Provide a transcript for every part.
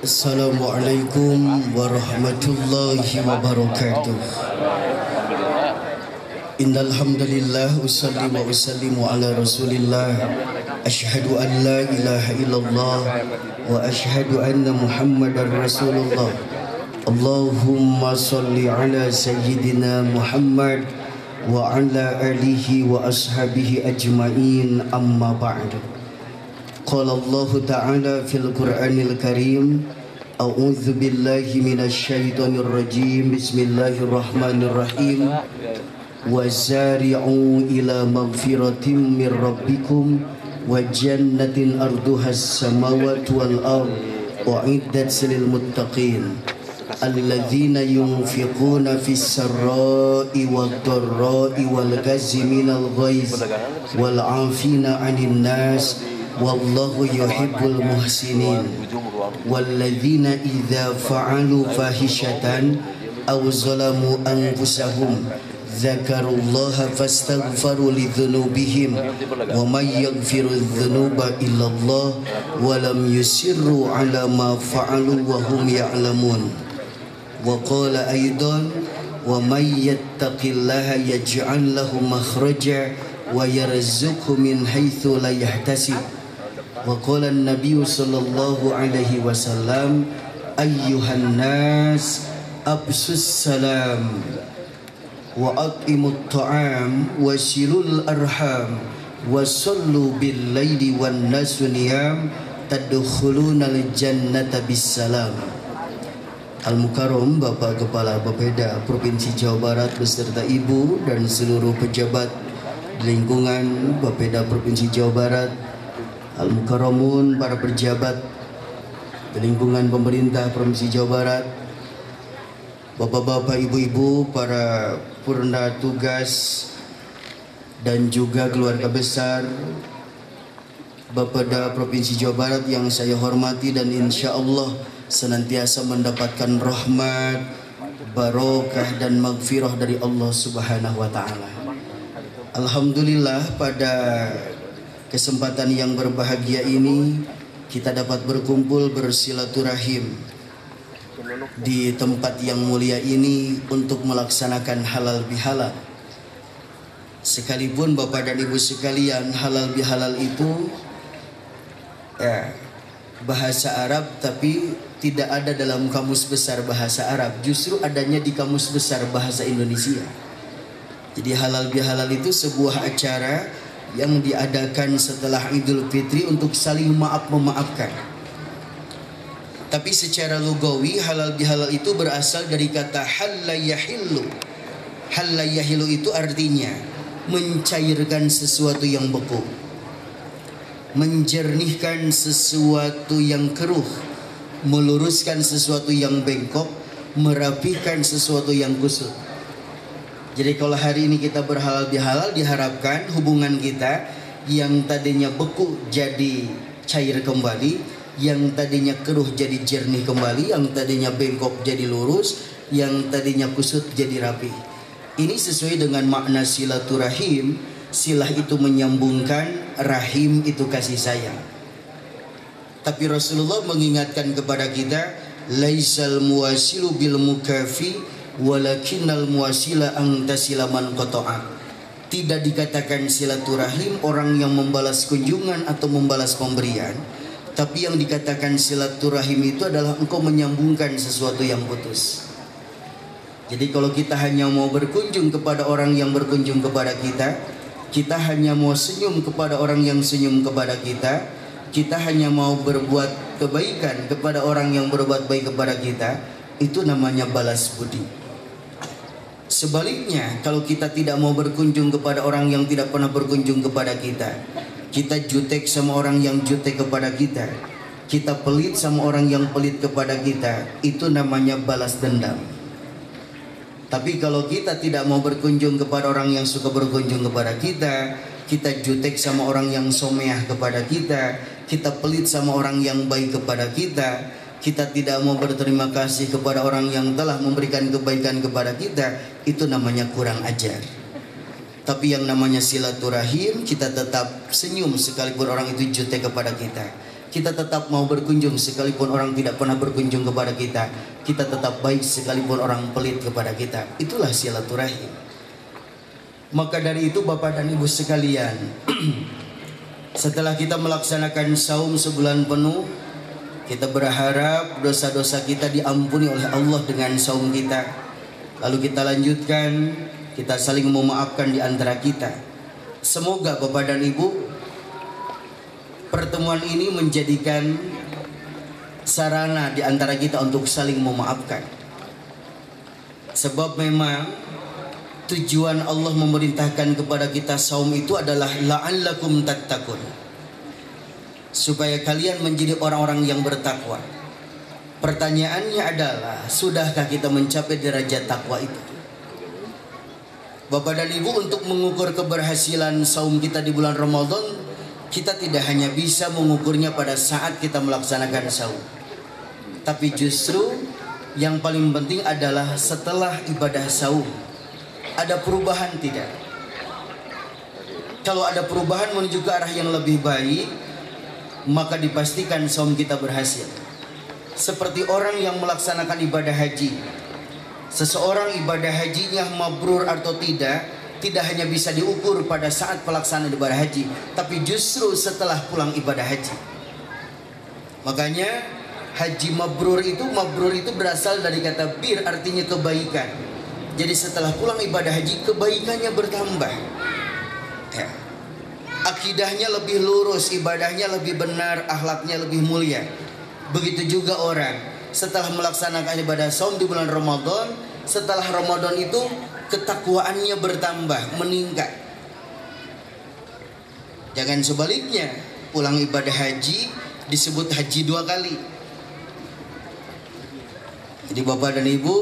Assalamualaikum warahmatullahi wabarakatuh. Innal hamdalillah usalli wa usallimu ala Rasulillah. Asyhadu an la ilaha illallah wa asyhadu anna Muhammadar Rasulullah. Allahumma salli ala sayyidina Muhammad wa ala alihi wa ashabihi ajma'in, amma ba'd. Qala Allah Ta'ala fil Qur'anil Karim, a'udzu billahi minasy syaithanir rajim. Bismillahirrahmanirrahim. Wazari'u ila maghfiratin min rabbikum wa jannatin arduhas samawati wal ard u'iddat lil muttaqin alladzina yunfiquna fis sarra'i wad dharra'i wal ghaziminal ghaiz wal 'afina 'anil nas wallahu yuhibbul muhsinin walladzina idza fa'alu fahishatan aw zalamu anfusahum dzakarullaha fastaghfaru lidzunubihim wa may yaghfiru dzunuba illallah wa lam yusirru ala ma fa'alu wa hum ya'lamun. Wa qala aidan wa may yattaqillaha yaj'al lahu makhraja wa yarzuqhu min haitsu la yahtasib. Wa qala an-nabiy sallallahu alaihi wasallam ayyuhan nas absus salam wa aqimut ta'am wa silul arham wa sallu bil laili wan nasu niyam tadkhulunal jannata bisalam. Al-Mukarram Bapak Kepala Bapeda Provinsi Jawa Barat beserta Ibu dan seluruh pejabat di lingkungan Bapeda Provinsi Jawa Barat, Al-Mukarramun para pejabat di lingkungan pemerintah Provinsi Jawa Barat, bapak-bapak, ibu-ibu, para purna tugas dan juga keluarga besar Bapeda Provinsi Jawa Barat yang saya hormati dan insya Allah senantiasa mendapatkan rahmat, barokah dan maghfirah dari Allah Subhanahu wa Ta'ala. Alhamdulillah, pada kesempatan yang berbahagia ini kita dapat berkumpul bersilaturahim di tempat yang mulia ini untuk melaksanakan halal bihalal. Sekalipun Bapak dan Ibu sekalian, halal bihalal itu bahasa Arab tapi tidak ada dalam kamus besar bahasa Arab, justru adanya di kamus besar bahasa Indonesia. Jadi halal bihalal itu sebuah acara yang diadakan setelah Idul Fitri untuk saling maaf memaafkan. Tapi secara lugawi halal bihalal itu berasal dari kata halla yahillu. Halla yahillu itu artinya mencairkan sesuatu yang beku, menjernihkan sesuatu yang keruh, meluruskan sesuatu yang bengkok, merapikan sesuatu yang kusut. Jadi kalau hari ini kita berhalal bihalal, diharapkan hubungan kita yang tadinya beku jadi cair kembali, yang tadinya keruh jadi jernih kembali, yang tadinya bengkok jadi lurus, yang tadinya kusut jadi rapi. Ini sesuai dengan makna silaturahim. Silah itu menyambungkan, rahim itu kasih sayang. Tapi Rasulullah mengingatkan kepada kita, laisal muwasilu bil mukafi walakinnal muwasila an tasila man qata'a. Tidak dikatakan silaturahim orang yang membalas kunjungan atau membalas pemberian, tapi yang dikatakan silaturahim itu adalah engkau menyambungkan sesuatu yang putus. Jadi kalau kita hanya mau berkunjung kepada orang yang berkunjung kepada kita, kita hanya mau senyum kepada orang yang senyum kepada kita, kita hanya mau berbuat kebaikan kepada orang yang berbuat baik kepada kita, itu namanya balas budi. Sebaliknya, kalau kita tidak mau berkunjung kepada orang yang tidak pernah berkunjung kepada kita, kita jutek sama orang yang jutek kepada kita, kita pelit sama orang yang pelit kepada kita, itu namanya balas dendam. Tapi kalau kita tidak mau berkunjung kepada orang yang suka berkunjung kepada kita, kita jutek sama orang yang someah kepada kita, kita pelit sama orang yang baik kepada kita, kita tidak mau berterima kasih kepada orang yang telah memberikan kebaikan kepada kita, itu namanya kurang ajar. Tapi yang namanya silaturahim, kita tetap senyum sekalipun orang itu jutek kepada kita. Kita tetap mau berkunjung sekalipun orang tidak pernah berkunjung kepada kita. Kita tetap baik sekalipun orang pelit kepada kita. Itulah silaturahim. Maka dari itu Bapak dan Ibu sekalian, setelah kita melaksanakan saum sebulan penuh, kita berharap dosa-dosa kita diampuni oleh Allah dengan saum kita. Lalu kita lanjutkan, kita saling memaafkan di antara kita. Semoga Bapak dan Ibu, pertemuan ini menjadikan sarana di antara kita untuk saling memaafkan. Sebab memang tujuan Allah memerintahkan kepada kita saum itu adalah la'allakum tattaqun, supaya kalian menjadi orang-orang yang bertakwa. Pertanyaannya adalah, sudahkah kita mencapai derajat takwa itu? Bapak dan Ibu, untuk mengukur keberhasilan saum kita di bulan Ramadan, kita tidak hanya bisa mengukurnya pada saat kita melaksanakan saum, tapi justru yang paling penting adalah setelah ibadah saum. Ada perubahan tidak? Kalau ada perubahan menuju ke arah yang lebih baik, maka dipastikan saum kita berhasil. Seperti orang yang melaksanakan ibadah haji. Seseorang ibadah hajinya mabrur atau tidak hanya bisa diukur pada saat pelaksanaan ibadah haji, tapi justru setelah pulang ibadah haji. Makanya haji mabrur itu berasal dari kata bir, artinya kebaikan. Jadi setelah pulang ibadah haji, kebaikannya bertambah ya. Akidahnya lebih lurus, ibadahnya lebih benar, akhlaknya lebih mulia. Begitu juga orang setelah melaksanakan ibadah saum di bulan Ramadan, setelah Ramadan itu ketakwaannya bertambah, meningkat. Jangan sebaliknya, pulang ibadah haji disebut haji 2 kali. Jadi Bapak dan Ibu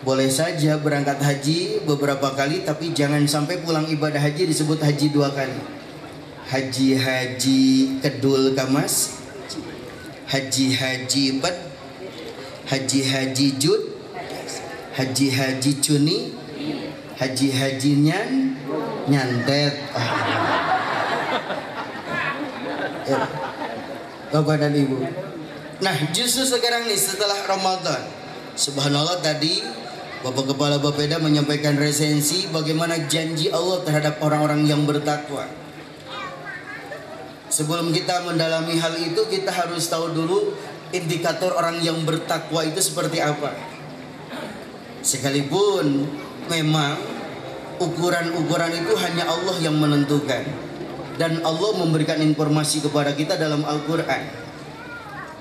boleh saja berangkat haji beberapa kali, tapi jangan sampai pulang ibadah haji disebut haji 2 kali. Haji kedul kamas, haji ped, haji jud, haji cuni, haji nyantet. Bapak dan Ibu. Nah, justru sekarang nih setelah Ramadan, subhanallah, tadi Bapak Kepala Bapeda menyampaikan resensi bagaimana janji Allah terhadap orang-orang yang bertakwa. Sebelum kita mendalami hal itu, kita harus tahu dulu indikator orang yang bertakwa itu seperti apa. Sekalipun memang ukuran-ukuran itu hanya Allah yang menentukan, dan Allah memberikan informasi kepada kita dalam Al-Quran.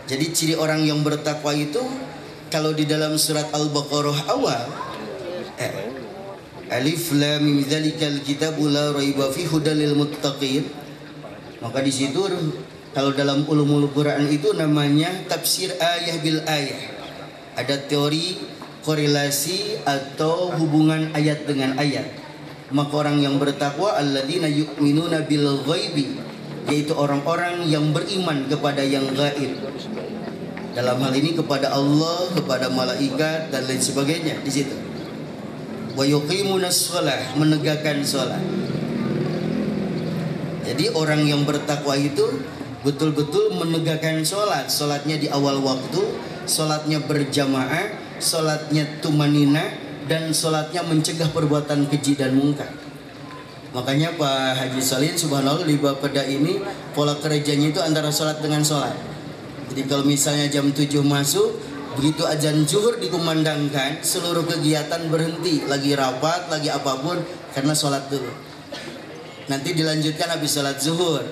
Jadi ciri orang yang bertakwa itu, kalau di dalam surat Al-Baqarah awal, Alif Lam Mim Dzalikal Kitabu La Raiba Fihi Hudal lil Muttaqin. Maka di situ kalau dalam ulumul Quran itu namanya tafsir ayah bil ayah. Ada teori korelasi atau hubungan ayat dengan ayat. Maka orang yang bertakwa alladzina yu'minuna bil ghaibi, yaitu orang-orang yang beriman kepada yang gaib. Dalam hal ini kepada Allah, kepada malaikat dan lain sebagainya di situ. Wa yuqimunas shalah, menegakkan salat. Jadi orang yang bertakwa itu betul-betul menegakkan salat. Salatnya di awal waktu, salatnya berjamaah, salatnya tumanina, dan salatnya mencegah perbuatan keji dan mungkar. Makanya Pak Haji Salim subhanallah di Bapeda ini pola kerjanya itu antara salat dengan salat. Jadi kalau misalnya jam 7 masuk, begitu azan zuhur dikumandangkan, seluruh kegiatan berhenti, lagi rapat, lagi apapun, karena sholat dulu. Nanti dilanjutkan habis sholat zuhur.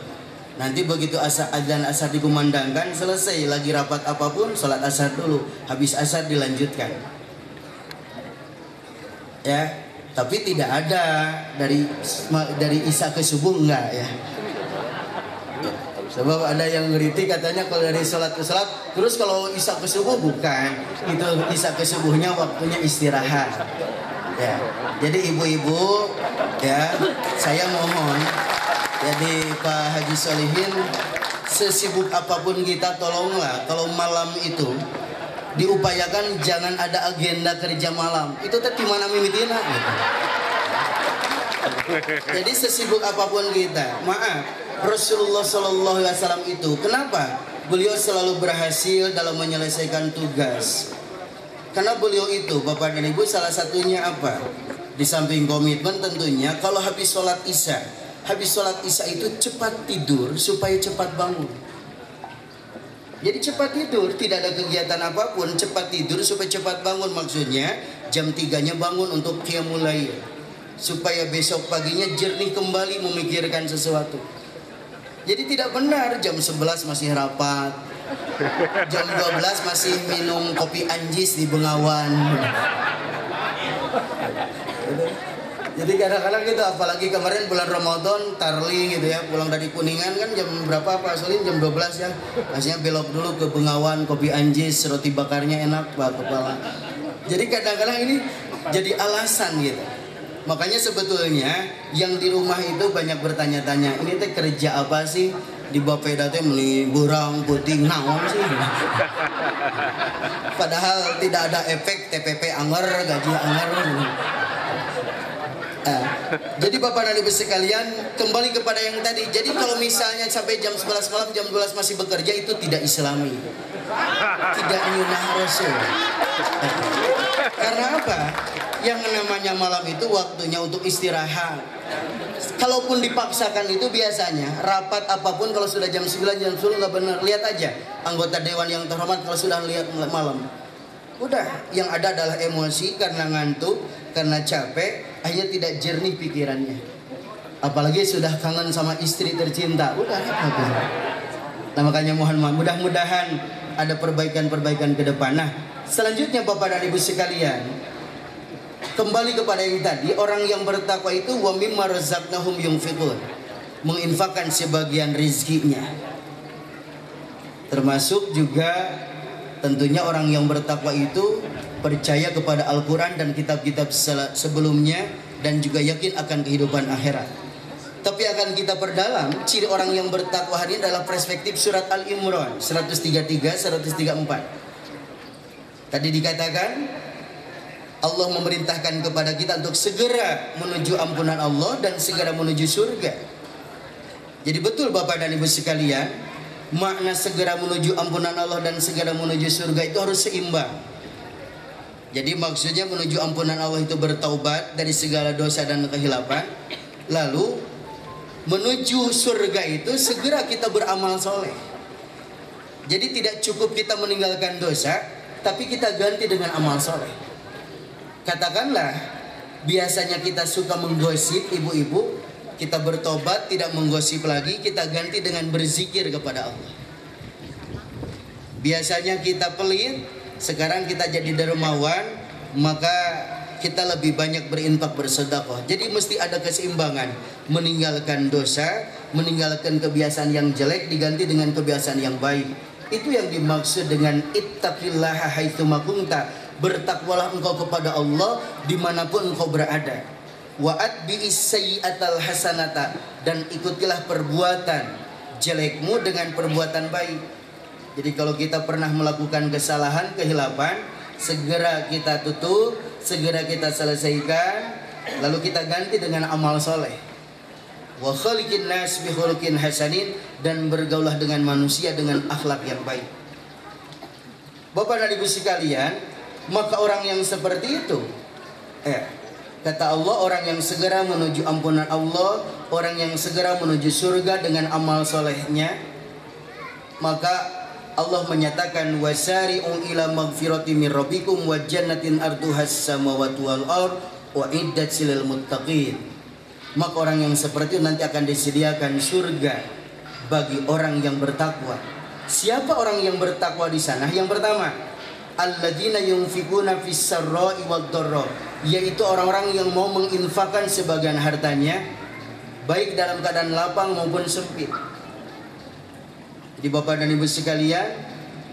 Nanti begitu azan asar dikumandangkan, selesai, lagi rapat apapun, sholat asar dulu. Habis asar dilanjutkan. Ya, tapi tidak ada dari isya ke subuh, enggak ya. Sebab ada yang ngeritik katanya kalau dari sholat ke sholat, terus kalau isya ke subuh, bukan. Itu isya ke subuhnya waktunya istirahat. Ya, jadi ibu-ibu, ya, saya mohon, jadi Pak Haji Solihin, sesibuk apapun kita, tolonglah kalau malam itu diupayakan jangan ada agenda kerja malam. Itu tadi mana mimitina gitu. Jadi sesibuk apapun kita, maaf, Rasulullah Shallallahu Alaihi Wasallam itu kenapa beliau selalu berhasil dalam menyelesaikan tugas? Karena beliau itu, Bapak dan Ibu, salah satunya apa? Di samping komitmen tentunya, kalau habis sholat isya itu cepat tidur supaya cepat bangun. Jadi cepat tidur, tidak ada kegiatan apapun, cepat tidur supaya cepat bangun. Maksudnya jam 3-nya bangun untuk qiyamul lail, supaya besok paginya jernih kembali memikirkan sesuatu. Jadi tidak benar jam 11 masih rapat, jam 12 masih minum kopi anjis di Bengawan. Jadi kadang-kadang gitu, apalagi kemarin bulan Ramadan tarli gitu ya, pulang dari Kuningan kan jam berapa Pak Solin? Jam 12 ya. Maksudnya belok dulu ke Bengawan, kopi anjis, roti bakarnya enak Pak kepala. Jadi kadang-kadang ini jadi alasan gitu. Makanya sebetulnya yang di rumah itu banyak bertanya-tanya, ini teh kerja apa sih? Di Bapeda teh beli burang putih naon sih? Padahal tidak ada efek TPP anger, gaji anger. Jadi Bapak dan Ibu sekalian, kembali kepada yang tadi. Jadi kalau misalnya sampai jam 11 malam, jam 12 masih bekerja, itu tidak islami, tidak nyunah Rasul. Karena apa? Yang namanya malam itu waktunya untuk istirahat. Kalaupun dipaksakan itu biasanya rapat apapun kalau sudah jam 9, jam 10 nggak benar. Lihat aja anggota dewan yang terhormat kalau sudah lihat malam, udah yang ada adalah emosi karena ngantuk, karena capek, akhirnya tidak jernih pikirannya. Apalagi sudah kangen sama istri tercinta, udah apa? Nah makanya mohon maaf, mudah-mudahan ada perbaikan-perbaikan ke depan. Nah selanjutnya Bapak dan Ibu sekalian, kembali kepada yang tadi, orang yang bertakwa itu wa mimma razaqnahum yunfiqun, menginfakkan sebagian rizkinya. Termasuk juga tentunya orang yang bertakwa itu percaya kepada Al-Quran dan kitab-kitab sebelumnya, dan juga yakin akan kehidupan akhirat. Tapi akan kita perdalam ciri orang yang bertakwa hari ini dalam perspektif surat Al-Imran 133, 134. Tadi dikatakan Allah memerintahkan kepada kita untuk segera menuju ampunan Allah dan segera menuju surga. Jadi betul Bapak dan Ibu sekalian, makna segera menuju ampunan Allah dan segera menuju surga itu harus seimbang. Jadi maksudnya menuju ampunan Allah itu bertaubat dari segala dosa dan kehilapan. Lalu menuju surga itu segera kita beramal soleh. Jadi tidak cukup kita meninggalkan dosa, tapi kita ganti dengan amal soleh. Katakanlah biasanya kita suka menggosip ibu-ibu, kita bertobat tidak menggosip lagi, kita ganti dengan berzikir kepada Allah. Biasanya kita pelit, sekarang kita jadi dermawan, maka kita lebih banyak berinfak bersedekah. Jadi mesti ada keseimbangan, meninggalkan dosa, meninggalkan kebiasaan yang jelek diganti dengan kebiasaan yang baik. Itu yang dimaksud dengan ittaqillaha haitsuma kunta, bertakwalah engkau kepada Allah dimanapun engkau berada. Wa atbi'is sayyi'atal hasanata, dan ikutilah perbuatan jelekmu dengan perbuatan baik. Jadi kalau kita pernah melakukan kesalahan, kehilapan, segera kita tutup, segera kita selesaikan, lalu kita ganti dengan amal soleh. Wa khaliqin nas bi khuluqin hasanin, dan bergaulah dengan manusia dengan akhlak yang baik. Bapak dan Ibu sekalian, maka orang yang seperti itu, kata Allah, orang yang segera menuju ampunan Allah, orang yang segera menuju surga dengan amal solehnya, maka Allah menyatakan wasari'u ila magfirati min rabbikum wa jannatin arduhas samawati wal ard wa iddat lil muttaqin. Maka orang yang seperti itu nanti akan disediakan surga bagi orang yang bertakwa. Siapa orang yang bertakwa di sana? Yang pertama, alladzina yunfikuna fis sarra'i wad dharra, yaitu orang-orang yang mau menginfakkan sebagian hartanya baik dalam keadaan lapang maupun sempit. Jadi Bapak dan Ibu sekalian,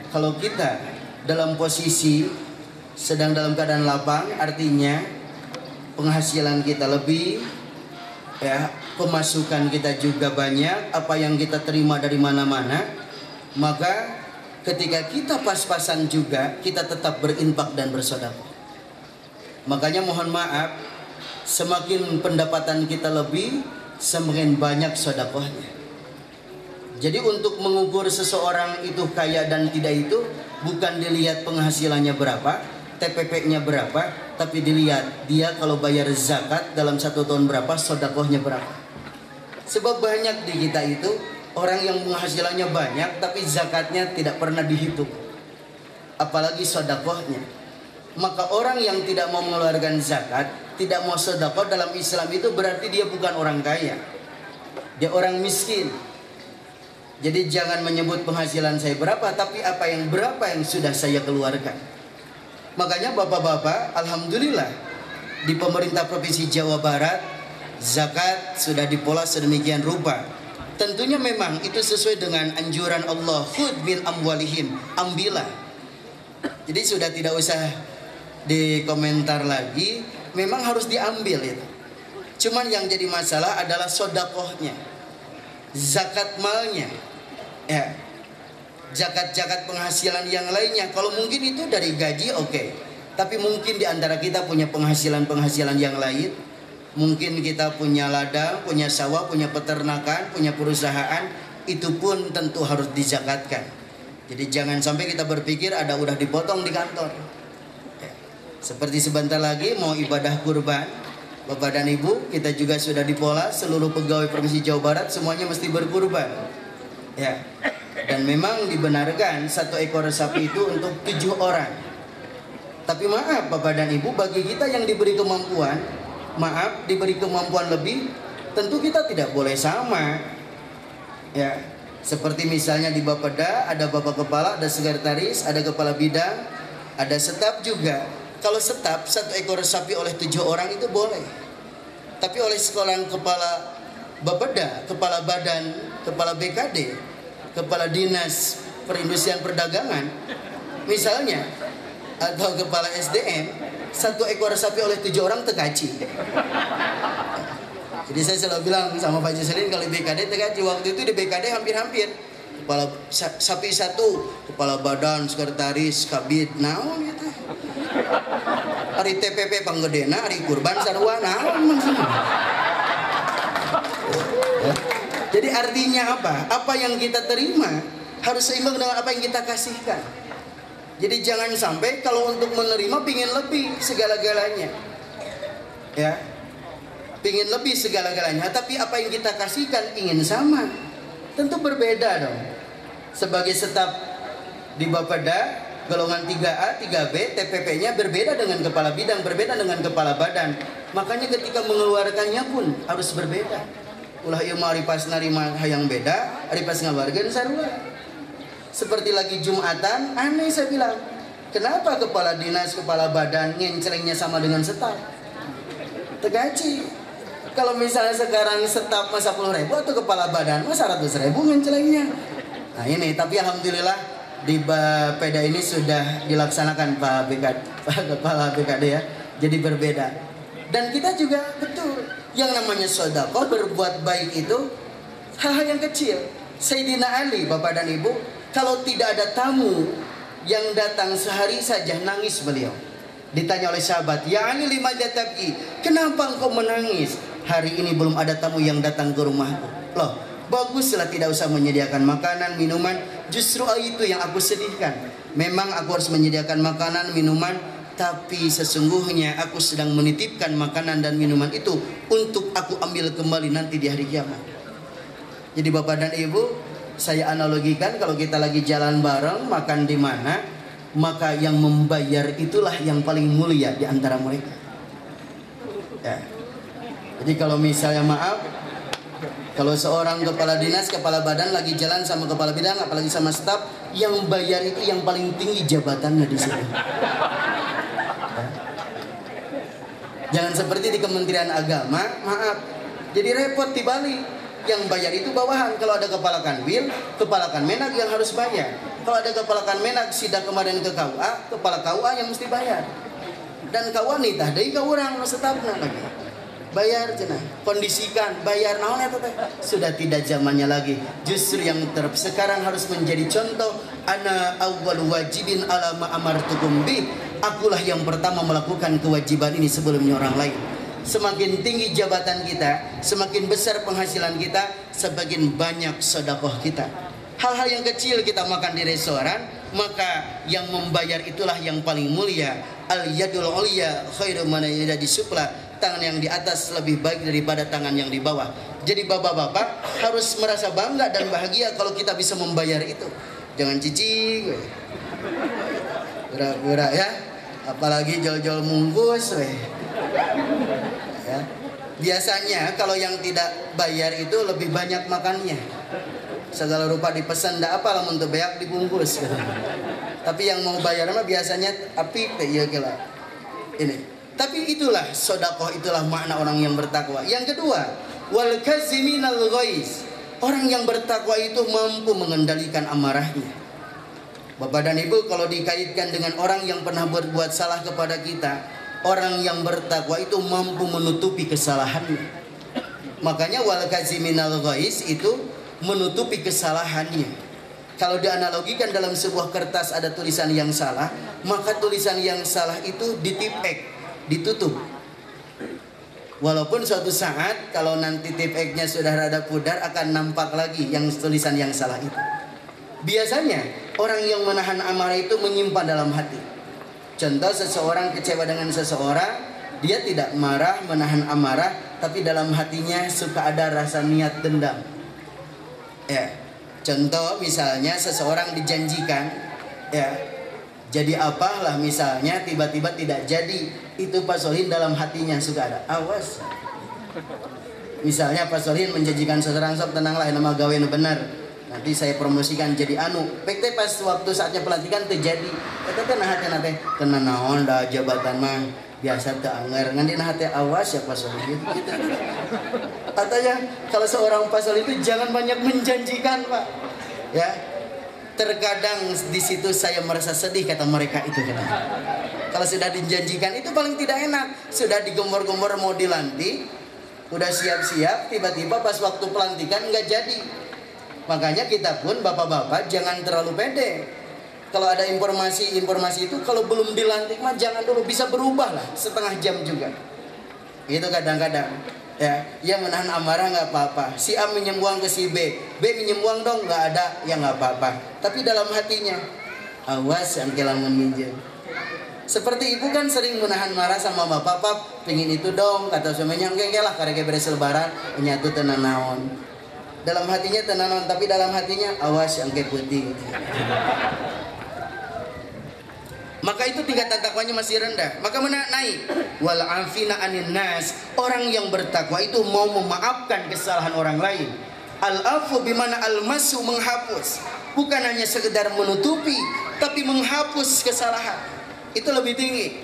kalau kita dalam posisi sedang dalam keadaan lapang, artinya penghasilan kita lebih, pemasukan kita juga banyak, apa yang kita terima dari mana-mana, maka ketika kita pas-pasan juga kita tetap berinfak dan bersedekah. Makanya mohon maaf, Semakin pendapatan kita lebih, semakin banyak sedekahnya. Jadi untuk mengukur seseorang itu kaya dan tidak itu bukan dilihat penghasilannya berapa, TPP-nya berapa, tapi dilihat dia kalau bayar zakat dalam 1 tahun berapa, sedekahnya berapa. Sebab banyak di kita itu orang yang penghasilannya banyak tapi zakatnya tidak pernah dihitung, apalagi sedekahnya. Maka orang yang tidak mau mengeluarkan zakat, tidak mau sedekah dalam Islam itu berarti dia bukan orang kaya, dia orang miskin. Jadi jangan menyebut penghasilan saya berapa, tapi berapa yang sudah saya keluarkan. Makanya bapak-bapak, alhamdulillah di pemerintah Provinsi Jawa Barat zakat sudah dipola sedemikian rupa. Tentunya memang itu sesuai dengan anjuran Allah, khudh min amwalihim, ambillah. Jadi sudah tidak usah dikomentar lagi, memang harus diambil itu. Cuman yang jadi masalah adalah sedekahnya, zakat malnya, ya, zakat penghasilan yang lainnya. Kalau mungkin itu dari gaji oke. Tapi mungkin di antara kita punya penghasilan yang lain. Mungkin kita punya ladang, punya sawah, punya peternakan, punya perusahaan. Itu pun tentu harus dizakatkan. Jadi jangan sampai kita berpikir ada udah dipotong di kantor, ya. Seperti sebentar lagi mau ibadah kurban, Bapak dan Ibu, kita juga sudah dipola seluruh pegawai Provinsi Jawa Barat semuanya mesti berkurban, ya. Dan memang dibenarkan 1 ekor sapi itu untuk 7 orang. Tapi maaf Bapak dan Ibu, bagi kita yang diberi kemampuan, diberi kemampuan lebih, tentu kita tidak boleh sama, ya. Seperti misalnya di Bapeda ada bapak kepala, ada sekretaris, ada kepala bidang, ada staf juga. Kalau staf 1 ekor sapi oleh 7 orang itu boleh. Tapi oleh seorang kepala Bapeda, kepala badan, kepala BKD, kepala dinas perindustrian perdagangan misalnya, atau kepala SDM, 1 ekor sapi oleh 7 orang tekaci. Jadi saya selalu bilang sama Pak Joselin, kalau BKD tekaci, waktu itu di BKD hampir-hampir kepala sapi 1, kepala badan, sekretaris, kabid, naon gitu. Hari TPP panggedena, hari kurban sarua, naon maksudnya. Jadi artinya apa? Apa yang kita terima harus seimbang dengan apa yang kita kasihkan. Jadi jangan sampai kalau untuk menerima pingin lebih segala-galanya, ya, pingin lebih segala-galanya, tapi apa yang kita kasihkan ingin sama, tentu berbeda dong. Sebagai staf di Bapeda golongan 3A, 3B, TPP-nya berbeda dengan kepala bidang, berbeda dengan kepala badan. Makanya ketika mengeluarkannya pun harus berbeda. Ulah ieu mah aripas narima hayang beda, aripas ngawargeun sarua. Seperti lagi Jumatan, aneh saya bilang, kenapa kepala dinas, kepala badan ngencelengnya sama dengan staf? Tegaci. Kalau misalnya sekarang staf masa 10.000 atau kepala badan masa 100.000 ngencelengnya. Nah ini, tapi alhamdulillah di Bapeda ini sudah dilaksanakan Pak Kepala BKD ya. Jadi berbeda. Dan kita juga betul, yang namanya sedekah, berbuat baik itu hal-hal yang kecil. Sayyidina Ali, Bapak dan Ibu, kalau tidak ada tamu yang datang sehari saja nangis beliau. Ditanya oleh sahabat, "Ya Ali, lima jatabki, kenapa engkau menangis? Hari ini belum ada tamu yang datang ke rumahku." Loh, baguslah tidak usah menyediakan makanan, minuman. Justru itu yang aku sedihkan. Memang aku harus menyediakan makanan, minuman, tapi sesungguhnya aku sedang menitipkan makanan dan minuman itu untuk aku ambil kembali nanti di hari kiamat. Jadi Bapak dan Ibu, saya analogikan kalau kita lagi jalan bareng, makan di mana, maka yang membayar itulah yang paling mulia di antara mereka. Ya. Jadi kalau misalnya maaf, kalau seorang kepala dinas, kepala badan lagi jalan sama kepala bidang, apalagi sama staf, yang bayar itu yang paling tinggi jabatannya di situ. Ya. Jangan seperti di Kementerian Agama, maaf, jadi repot di Bali. Yang bayar itu bawahan. Kalau ada kepala kanwil, kepala kanmenag yang harus bayar. Kalau ada kepala kanmenag sidak kemarin ke KUA, kepala KUA yang mesti bayar. Dan KUA nitah deui ka urang nu setapna lagi. Bayar cenah, kondisikan, bayar naon eta teh. Sudah tidak zamannya lagi. Justru yang sekarang harus menjadi contoh, ana awwal wajibin ala ma amartukum bi. Akulah yang pertama melakukan kewajiban ini sebelumnya orang lain. semakin tinggi jabatan kita, semakin besar penghasilan kita, semakin banyak sedekah kita. Hal-hal yang kecil kita makan di restoran, maka yang membayar itulah yang paling mulia. Al yadul ulya khairu min yadi sufla. Tangan yang di atas lebih baik daripada tangan yang di bawah. Jadi bapak-bapak harus merasa bangga dan bahagia kalau kita bisa membayar itu. Jangan cicing, pura-pura ya. Apalagi jual-jual mungkus, ya. Biasanya kalau yang tidak bayar itu lebih banyak makannya. Segala rupa dipesan, ndak apa lah untuk beak dibungkus. Tapi yang mau bayar mah biasanya api ya kira. Ini. Tapi itulah sedekah, itulah makna orang yang bertakwa. Yang kedua, wal kaziminal ghaiz. Orang yang bertakwa itu mampu mengendalikan amarahnya. Bapak dan Ibu, kalau dikaitkan dengan orang yang pernah berbuat salah kepada kita, orang yang bertakwa itu mampu menutupi kesalahannya. Makanya wal kaziminal ghaiz itu menutupi kesalahannya. Kalau dianalogikan dalam sebuah kertas ada tulisan yang salah, maka tulisan yang salah itu ditipek, ditutup. Walaupun suatu saat kalau nanti tipeknya sudah rada pudar akan nampak lagi yang tulisan yang salah itu. Biasanya orang yang menahan amarah itu menyimpan dalam hati. Contoh, seseorang kecewa dengan seseorang, dia tidak marah, menahan amarah, tapi dalam hatinya suka ada rasa niat dendam. Ya, contoh misalnya seseorang dijanjikan, ya, jadi apalah misalnya tiba-tiba tidak jadi, itu Pak Solihin dalam hatinya suka ada, awas. Misalnya Pak Solihin menjanjikan seseorang, sok tenanglah, nama gawe benar, nanti saya promosikan jadi anu. PT pas waktu saatnya pelantikan terjadi, kata nah hati nate, kena naon dah jabatan mah biasa teanger, nganti nah hati awas ya Pak Solihin. Katanya kalau seorang Pak Solihin itu jangan banyak menjanjikan Pak, ya. Terkadang di situ saya merasa sedih, kata mereka itu. Kalau sudah dijanjikan itu paling tidak enak. Sudah digembor-gembor mau dilantik, udah siap-siap, tiba-tiba pas waktu pelantikan nggak jadi. Makanya kita pun bapak-bapak jangan terlalu pede. Kalau ada informasi itu kalau belum dilantik mah jangan dulu, bisa berubah lah setengah jam juga. Itu kadang-kadang. Ya menahan amarah nggak apa-apa. Si A minjem uang ke si B minjem uang dong, nggak ada, ya nggak apa-apa. Tapi dalam hatinya, awas yang kelangan minjem. Seperti ibu kan sering menahan marah sama bapak, pap, pengen itu dong, kata suaminya, enggak lah, karena beres lebaran, menyatu tenan naon. Dalam hatinya tenan naon, tapi dalam hatinya, awas yang ke putih. Maka itu tingkatan takwanya masih rendah. Maka mana naik? Wal afina anin nas. Orang yang bertakwa itu mau memaafkan kesalahan orang lain. Al afu bimana al masu, menghapus. Bukan hanya sekedar menutupi, tapi menghapus kesalahan. Itu lebih tinggi.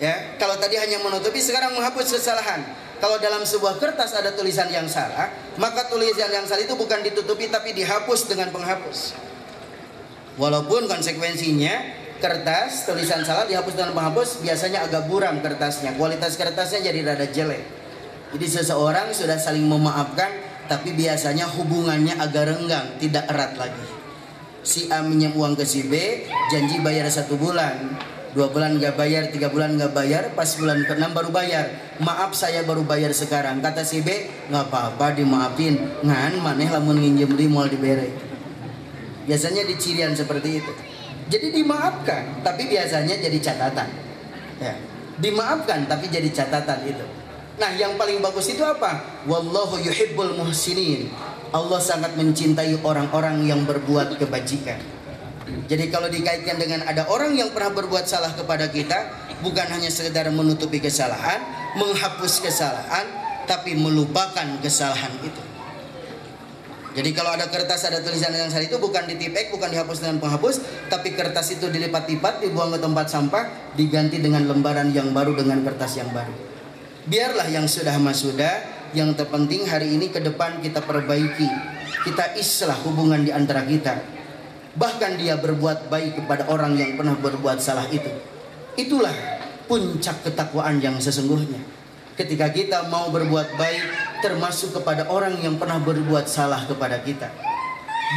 Ya, kalau tadi hanya menutupi, sekarang menghapus kesalahan. Kalau dalam sebuah kertas ada tulisan yang salah, maka tulisan yang salah itu bukan ditutupi tapi dihapus dengan penghapus. Walaupun konsekuensinya kertas tulisan salah dihapus dengan penghapus biasanya agak buram kertasnya, kualitas kertasnya jadi rada jelek. Jadi seseorang sudah saling memaafkan, tapi biasanya hubungannya agak renggang, tidak erat lagi. Si A minjem uang ke si B, janji bayar 1 bulan, 2 bulan nggak bayar, 3 bulan nggak bayar, pas bulan ke-6 baru bayar. Maaf saya baru bayar sekarang. Kata si B, nggak apa-apa dimaafin, ngan maneh lamun nginjem di mall dibere. Biasanya di cirian seperti itu. Jadi dimaafkan, tapi biasanya jadi catatan. Ya, dimaafkan tapi jadi catatan itu. Nah, yang paling bagus itu apa? Wallahu yuhibbul muhsinin. Allah sangat mencintai orang-orang yang berbuat kebajikan. Jadi kalau dikaitkan dengan ada orang yang pernah berbuat salah kepada kita, bukan hanya sekedar menutupi kesalahan, menghapus kesalahan, tapi melupakan kesalahan itu. Jadi kalau ada kertas ada tulisan yang salah itu bukan ditipek, bukan dihapus dengan penghapus, tapi kertas itu dilipat-lipat, dibuang ke tempat sampah, diganti dengan lembaran yang baru dengan kertas yang baru. Biarlah yang sudah mah sudah, yang terpenting hari ini ke depan kita perbaiki, kita islah hubungan di antara kita. Bahkan dia berbuat baik kepada orang yang pernah berbuat salah itu. Itulah puncak ketakwaan yang sesungguhnya. Ketika kita mau berbuat baik, termasuk kepada orang yang pernah berbuat salah kepada kita.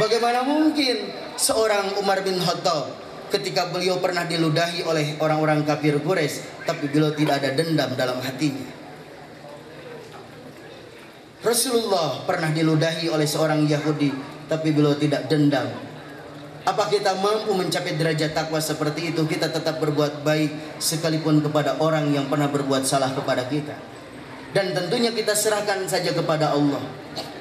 Bagaimana mungkin seorang Umar bin Khattab ketika beliau pernah diludahi oleh orang-orang kafir Quraisy, tapi beliau tidak ada dendam dalam hatinya. Rasulullah pernah diludahi oleh seorang Yahudi, tapi beliau tidak dendam. Apa kita mampu mencapai derajat takwa seperti itu? Kita tetap berbuat baik sekalipun kepada orang yang pernah berbuat salah kepada kita. Dan tentunya kita serahkan saja kepada Allah.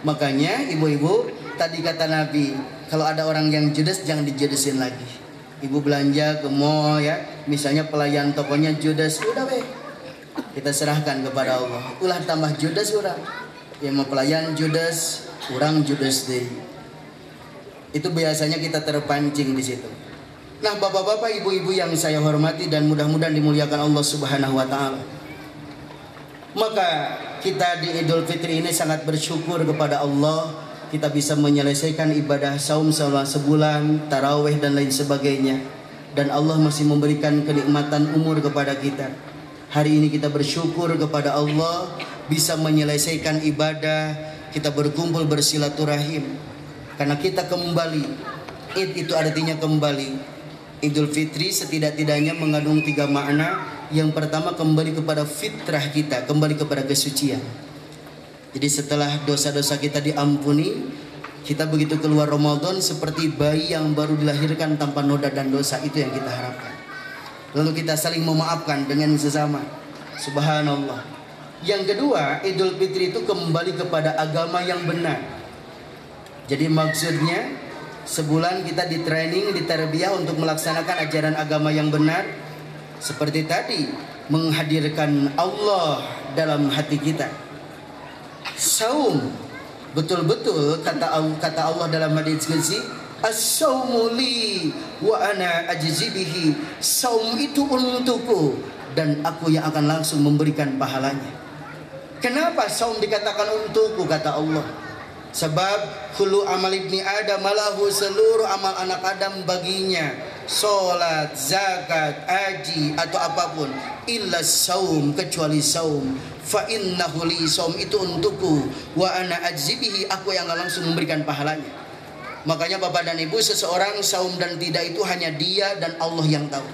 Makanya ibu-ibu, tadi kata Nabi, kalau ada orang yang judes jangan dijudesin lagi. Ibu belanja ke mall ya, misalnya pelayan tokonya judes, udah weh, kita serahkan kepada Allah. Ulah tambah judes udah. Yang mau pelayan judes, kurang judes deh. Itu biasanya kita terpancing di situ. Nah, bapak-bapak, ibu-ibu yang saya hormati dan mudah-mudahan dimuliakan Allah Subhanahu wa taala. Maka kita di Idul Fitri ini sangat bersyukur kepada Allah, kita bisa menyelesaikan ibadah saum selama sebulan, tarawih dan lain sebagainya. Dan Allah masih memberikan kenikmatan umur kepada kita. Hari ini kita bersyukur kepada Allah bisa menyelesaikan ibadah, kita berkumpul bersilaturahim. Karena kita kembali, Id itu artinya kembali. Idul Fitri setidak-tidaknya mengandung 3 makna. Yang pertama, kembali kepada fitrah kita, kembali kepada kesucian. Jadi setelah dosa-dosa kita diampuni, kita begitu keluar Ramadan seperti bayi yang baru dilahirkan tanpa noda dan dosa. Itu yang kita harapkan. Lalu kita saling memaafkan dengan sesama. Subhanallah. Yang kedua, Idul Fitri itu kembali kepada agama yang benar. Jadi maksudnya sebulan kita di training, di tarbiyah untuk melaksanakan ajaran agama yang benar. Seperti tadi, menghadirkan Allah dalam hati kita. Saum, betul-betul kata Allah dalam hadits qudsi, as-saumu li wa ana ajzi bihi. Saum itu untukku dan aku yang akan langsung memberikan pahalanya. Kenapa saum dikatakan untukku, kata Allah? Sebab kullu amal ibni Adam malahu, seluruh amal anak Adam baginya, solat, zakat, haji atau apapun, illa saum, kecuali saum. Fa innahu li, saum itu untukku, wa ana ajzi bihi, aku yang langsung memberikan pahalanya. Makanya Bapak dan Ibu, seseorang saum dan tidak itu hanya dia dan Allah yang tahu.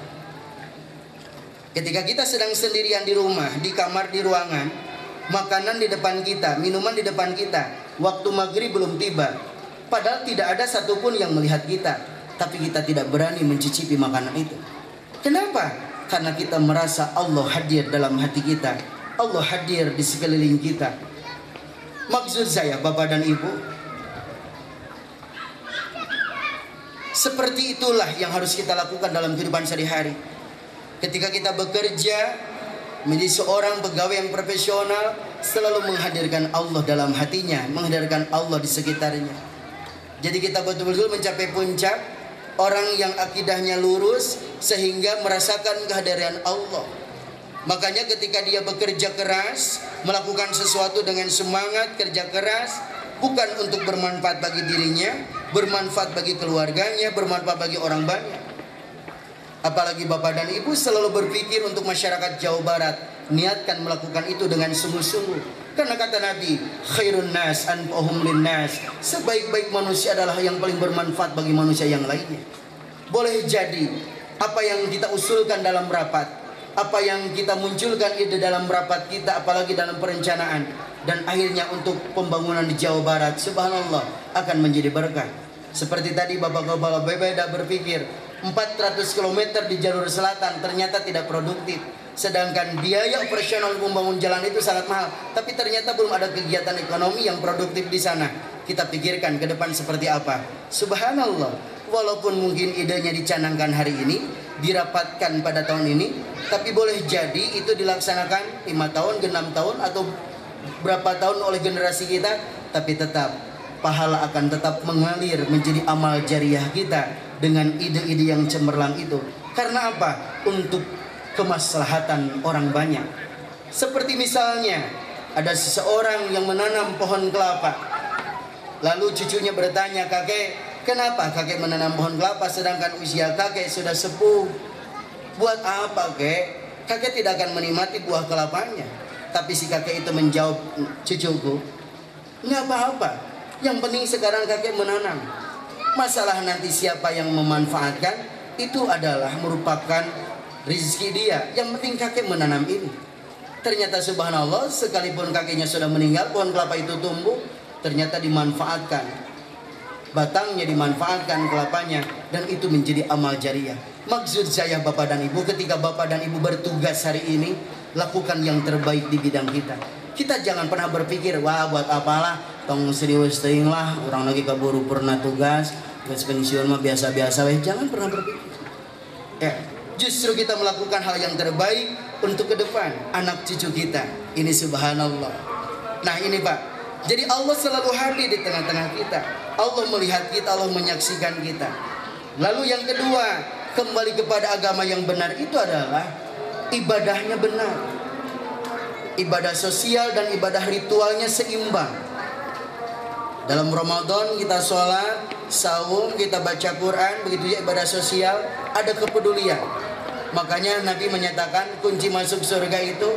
Ketika kita sedang sendirian di rumah, di kamar, di ruangan, makanan di depan kita, minuman di depan kita, waktu maghrib belum tiba, padahal tidak ada satupun yang melihat kita, tapi kita tidak berani mencicipi makanan itu. Kenapa? Karena kita merasa Allah hadir dalam hati kita, Allah hadir di sekeliling kita. Maksud saya, Bapak dan Ibu, seperti itulah yang harus kita lakukan dalam kehidupan sehari-hari. Ketika kita bekerja menjadi seorang pegawai yang profesional, selalu menghadirkan Allah dalam hatinya, menghadirkan Allah di sekitarnya. Jadi kita betul-betul mencapai puncak, orang yang akidahnya lurus sehingga merasakan kehadiran Allah. Makanya ketika dia bekerja keras, melakukan sesuatu dengan semangat, kerja keras, bukan untuk bermanfaat bagi dirinya, bermanfaat bagi keluarganya, bermanfaat bagi orang banyak. Apalagi Bapak dan Ibu selalu berpikir untuk masyarakat Jawa Barat, niatkan melakukan itu dengan sungguh-sungguh. Karena kata Nabi, khairun nas anfa'uhum linnas, sebaik-baik manusia adalah yang paling bermanfaat bagi manusia yang lainnya. Boleh jadi apa yang kita usulkan dalam rapat, apa yang kita munculkan ide dalam rapat kita, apalagi dalam perencanaan, dan akhirnya untuk pembangunan di Jawa Barat, subhanallah, akan menjadi berkah. Seperti tadi Bapak Kepala BPD berpikir 400 km di jalur selatan ternyata tidak produktif. Sedangkan biaya operasional membangun jalan itu sangat mahal, tapi ternyata belum ada kegiatan ekonomi yang produktif di sana. Kita pikirkan ke depan seperti apa. Subhanallah, walaupun mungkin idenya dicanangkan hari ini, dirapatkan pada tahun ini, tapi boleh jadi itu dilaksanakan 5 tahun, 6 tahun atau berapa tahun oleh generasi kita, tapi tetap pahala akan tetap mengalir menjadi amal jariah kita dengan ide-ide yang cemerlang itu. Karena apa? Untuk kemaslahatan orang banyak. Seperti misalnya ada seseorang yang menanam pohon kelapa, lalu cucunya bertanya, kakek, kenapa kakek menanam pohon kelapa sedangkan usia kakek sudah sepuh? Buat apa kek? Kakek tidak akan menikmati buah kelapanya. Tapi si kakek itu menjawab, cucuku, nggak apa-apa, yang penting sekarang kakek menanam. Masalah nanti siapa yang memanfaatkan itu adalah merupakan rezeki dia. Yang penting kakek menanam ini. Ternyata subhanallah, sekalipun kakeknya sudah meninggal, pohon kelapa itu tumbuh, ternyata dimanfaatkan. Batangnya dimanfaatkan, kelapanya, dan itu menjadi amal jariah. Maksud saya Bapak dan Ibu, ketika Bapak dan Ibu bertugas hari ini, lakukan yang terbaik di bidang kita. Kita jangan pernah berpikir, wah buat apalah, tong serius teuing lah, orang lagi keburu pernah tugas, geus pensiun mah biasa-biasa weh. Jangan pernah berpikir. Ya, justru kita melakukan hal yang terbaik untuk ke depan anak cucu kita. Ini subhanallah. Nah ini Pak, jadi Allah selalu hadir di tengah-tengah kita. Allah melihat kita, Allah menyaksikan kita. Lalu yang kedua, kembali kepada agama yang benar itu adalah ibadahnya benar. Ibadah sosial dan ibadah ritualnya seimbang. Dalam Ramadan kita sholat, saum, kita baca Quran, begitu ya ibadah sosial, ada kepedulian. Makanya Nabi menyatakan kunci masuk surga itu,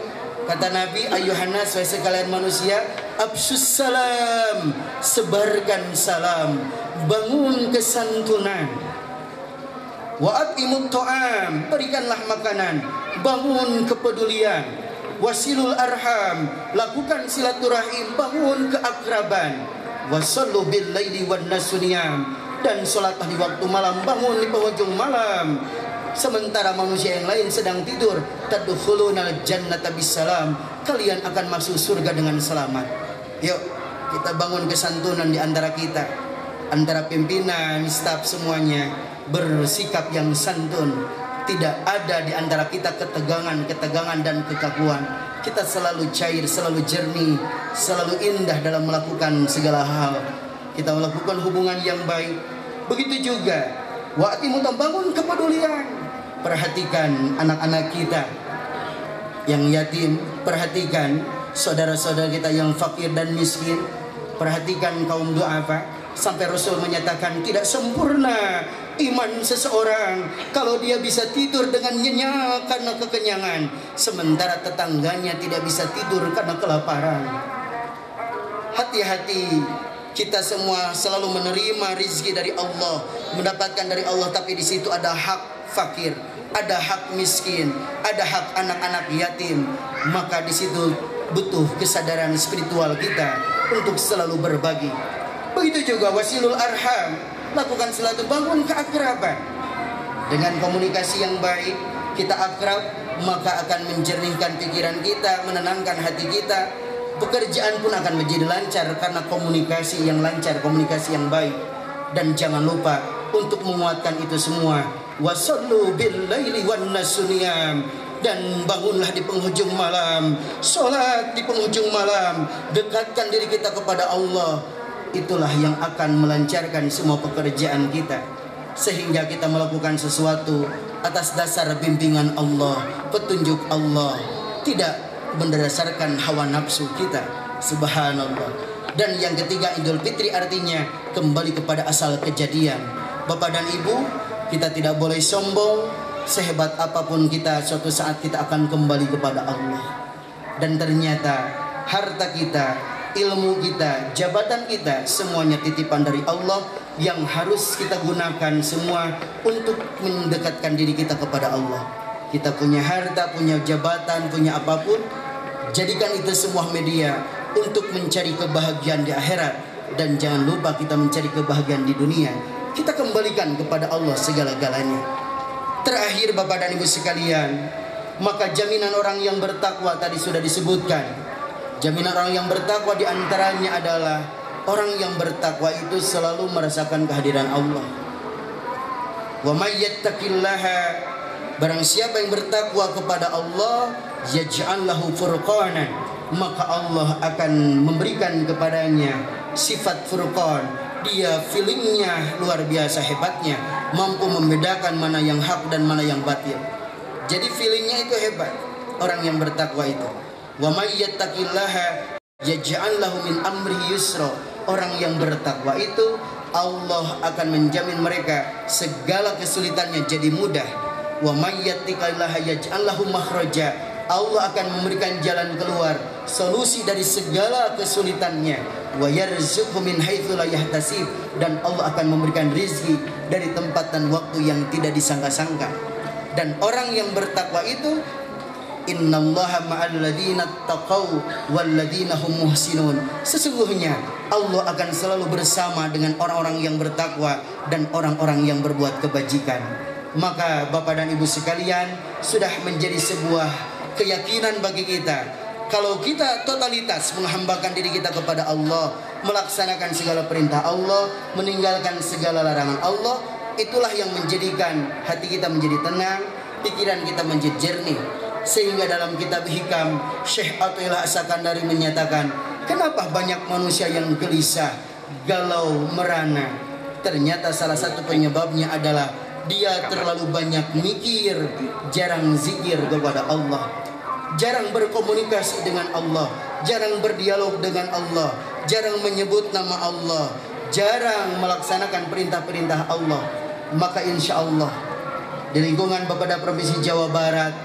kata Nabi, ayuhannas, wahai sekalian manusia, absus salam, sebarkan salam, bangun kesantunan. Wa'at imut to'am, berikanlah makanan, bangun kepedulian. Wasilul arham, lakukan silaturahim, bangun keakraban. Wasallu bil laili wan nasuniyam, dan sholatlah di waktu malam, bangun di penghujung malam. Sementara manusia yang lain sedang tidur, tadkhulunal jannata bisalam, kalian akan masuk surga dengan selamat. Yuk kita bangun kesantunan di antara kita, antara pimpinan, staf, semuanya bersikap yang santun. Tidak ada di antara kita ketegangan dan kekakuan. Kita selalu cair, selalu jernih, selalu indah dalam melakukan segala hal. Kita melakukan hubungan yang baik. Begitu juga wa'timu, bangun kepedulian. Perhatikan anak-anak kita yang yatim, perhatikan saudara-saudara kita yang fakir dan miskin, perhatikan kaum du'afa. Sampai Rasul menyatakan tidak sempurna iman seseorang kalau dia bisa tidur dengan nyenyak karena kekenyangan, sementara tetangganya tidak bisa tidur karena kelaparan. Hati-hati, kita semua selalu menerima rizki dari Allah, mendapatkan dari Allah, tapi di situ ada hak fakir, ada hak miskin, ada hak anak-anak yatim. Maka di situ butuh kesadaran spiritual kita untuk selalu berbagi. Begitu juga wasilul arham, lakukan silaturahmi, bangun keakraban. Dengan komunikasi yang baik, kita akrab, maka akan menjernihkan pikiran kita, menenangkan hati kita. Pekerjaan pun akan menjadi lancar karena komunikasi yang lancar, komunikasi yang baik. Dan jangan lupa untuk menguatkan itu semua, wasallu bil laili wan nasuniyam, dan bangunlah di penghujung malam, sholat di penghujung malam, dekatkan diri kita kepada Allah. Itulah yang akan melancarkan semua pekerjaan kita, sehingga kita melakukan sesuatu atas dasar bimbingan Allah, petunjuk Allah, tidak berdasarkan hawa nafsu kita. Subhanallah. Dan yang ketiga, Idul Fitri artinya kembali kepada asal kejadian. Bapak dan Ibu, kita tidak boleh sombong. Sehebat apapun kita, suatu saat kita akan kembali kepada Allah. Dan ternyata harta kita, ilmu kita, jabatan kita, semuanya titipan dari Allah yang harus kita gunakan semua untuk mendekatkan diri kita kepada Allah. Kita punya harta, punya jabatan, punya apapun, jadikan itu sebuah media untuk mencari kebahagiaan di akhirat. Dan jangan lupa kita mencari kebahagiaan di dunia, kita kembalikan kepada Allah segala-galanya. Terakhir Bapak dan Ibu sekalian, maka jaminan orang yang bertakwa tadi sudah disebutkan. Jaminan orang yang bertakwa diantaranya adalah orang yang bertakwa itu selalu merasakan kehadiran Allah. Wa may yattaqillaha, barang siapa yang bertakwa kepada Allah, yaj'al lahu furqanan, maka Allah akan memberikan kepadanya sifat furqan. Dia feelingnya luar biasa hebatnya, mampu membedakan mana yang hak dan mana yang batil. Jadi feelingnya itu hebat orang yang bertakwa itu. Wa may yattaqillaha yaj'al lahu min amri yusra. Orang yang bertakwa itu Allah akan menjamin mereka segala kesulitannya jadi mudah. Wa may yattaqillaha yaj'al lahu makhraja. Allah akan memberikan jalan keluar, solusi dari segala kesulitannya. Wa yarzuqhu min haitsu la yahtasib, dan Allah akan memberikan rezeki dari tempat dan waktu yang tidak disangka-sangka. Dan orang yang bertakwa itu innallaha ma'al ladzina taqaw wal ladzina hum muhsinun. Sesungguhnya Allah akan selalu bersama dengan orang-orang yang bertakwa dan orang-orang yang berbuat kebajikan. Maka Bapak dan Ibu sekalian, sudah menjadi sebuah keyakinan bagi kita, kalau kita totalitas menghambakan diri kita kepada Allah, melaksanakan segala perintah Allah, meninggalkan segala larangan Allah, itulah yang menjadikan hati kita menjadi tenang, pikiran kita menjadi jernih. Sehingga dalam kitab Hikam, Syekh Athaillah As-Sakandari menyatakan, kenapa banyak manusia yang gelisah, galau, merana? Ternyata salah satu penyebabnya adalah dia terlalu banyak mikir, jarang zikir kepada Allah, jarang berkomunikasi dengan Allah, jarang berdialog dengan Allah, jarang menyebut nama Allah, jarang melaksanakan perintah-perintah Allah. Maka insya Allah di lingkungan Bapeda Provinsi Jawa Barat,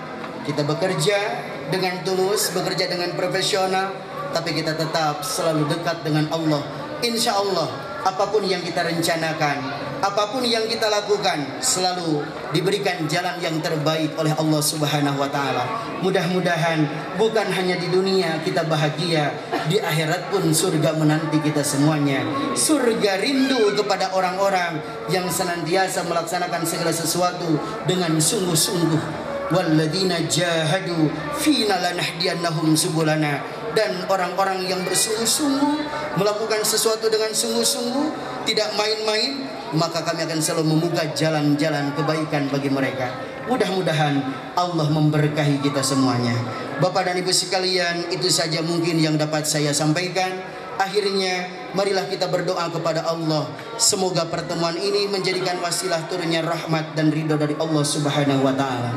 kita bekerja dengan tulus, bekerja dengan profesional, tapi kita tetap selalu dekat dengan Allah. Insya Allah apapun yang kita rencanakan, apapun yang kita lakukan, selalu diberikan jalan yang terbaik oleh Allah Subhanahu wa Ta'ala. Mudah-mudahan bukan hanya di dunia kita bahagia, di akhirat pun surga menanti kita semuanya. Surga rindu kepada orang-orang yang senantiasa melaksanakan segala sesuatu dengan sungguh-sungguh. Walladzina jahadu fina lanahdiyannahum subulana. Dan orang-orang yang bersungguh-sungguh melakukan sesuatu dengan sungguh-sungguh, tidak main-main, maka kami akan selalu membuka jalan-jalan kebaikan bagi mereka. Mudah-mudahan Allah memberkahi kita semuanya. Bapak dan Ibu sekalian, itu saja mungkin yang dapat saya sampaikan. Akhirnya marilah kita berdoa kepada Allah, semoga pertemuan ini menjadikan wasilah turunnya rahmat dan ridho dari Allah Subhanahu wa Ta'ala.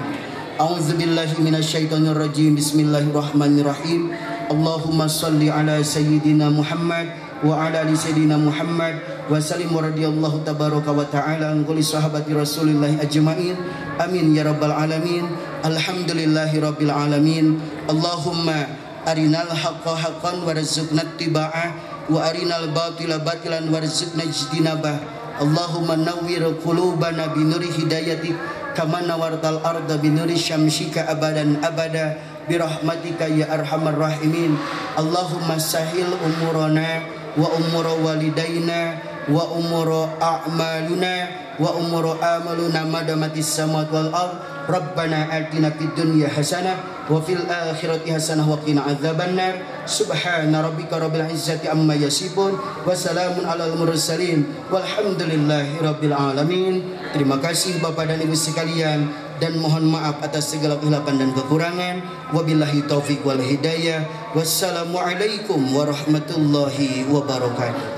A'udzubillahi minasyaitonirrajim. Bismillahirrahmanirrahim. Allahumma salli ala sayyidina Muhammad wa ala ali sayyidina Muhammad wa sallim wa radiyallahu tabaraka wa ta'ala an kulli sahabati Rasulillah ajma'in. Amin ya rabbal alamin. Alhamdulillahi rabbil alamin. Allahumma arinal haqqa haqqan warzuqna ittiba'ah wa arinal batila batilan warzuqna ijtinabah. Allahumma nawwir qulubana binuri hidayatik kama nawartal arda binuri syamsika abadan abada birahmatika ya arhamar rahimin. Allahumma sahil umurana wa umura walidaina wa umura a'maluna wa umura amaluna madamatis samawati wal ard. Rabbana atina fid dunya hasanah wa fil akhirati hasanah wa qina adzabannar. Subhana rabbika rabbil izzati amma yasifun wa salamun alal mursalin walhamdulillahi rabbil alamin. Terima kasih Bapak dan Ibu sekalian, dan mohon maaf atas segala kehilafan dan kekurangan. Wabillahi taufiq wal hidayah. Wassalamualaikum warahmatullahi wabarakatuh.